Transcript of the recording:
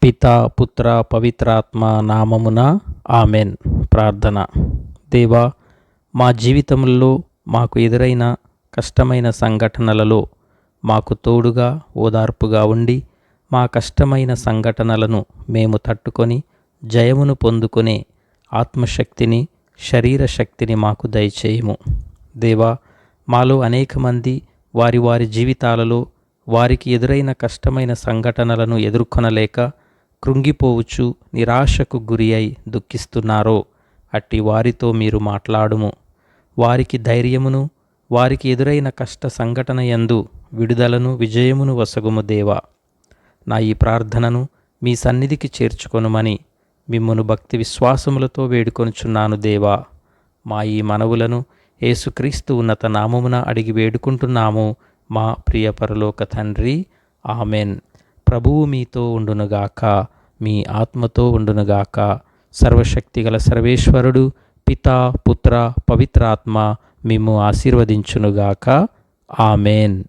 పితా పుత్ర పవిత్రాత్మ నామమున ఆమెన్. ప్రార్థన. దేవా, మా జీవితంలో మాకు ఎదురైన కష్టమైన సంఘటనలలో మాకు తోడుగా ఓదార్పుగా ఉండి మా కష్టమైన సంఘటనలను మేము తట్టుకొని జయమును పొందుకునే ఆత్మశక్తిని, శరీర శక్తిని మాకు దయచేయము. దేవా, మాలో అనేక మంది వారి వారి జీవితాలలో వారికి ఎదురైన కష్టమైన సంఘటనలను ఎదుర్కొనలేక కృంగిపోవచ్చు, నిరాశకు గురి అయి దుఃఖిస్తున్నారో అట్టి వారితో మీరు మాట్లాడుము. వారికి ధైర్యమును, వారికి ఎదురైన కష్ట సంఘటన యందు విడుదలను, విజయమును వసగుము దేవా. నా ఈ ప్రార్థనను మీ సన్నిధికి చేర్చుకొనుమని మిమ్మును భక్తి విశ్వాసములతో వేడుకొనుచున్నాను దేవా. మా ఈ మనవులను యేసుక్రీస్తు ఉన్నత నామమున అడిగి వేడుకుంటున్నాము మా ప్రియ పరలోక తండ్రి. ఆమెన్. ప్రభువు మీతో ఉండునుగాక, మీ ఆత్మతో ఉండునుగాక. సర్వశక్తిగల సర్వేశ్వరుడు పితా పుత్ర పవిత్రాత్మ మిమ్ము ఆశీర్వదించునుగాక. ఆమెన్.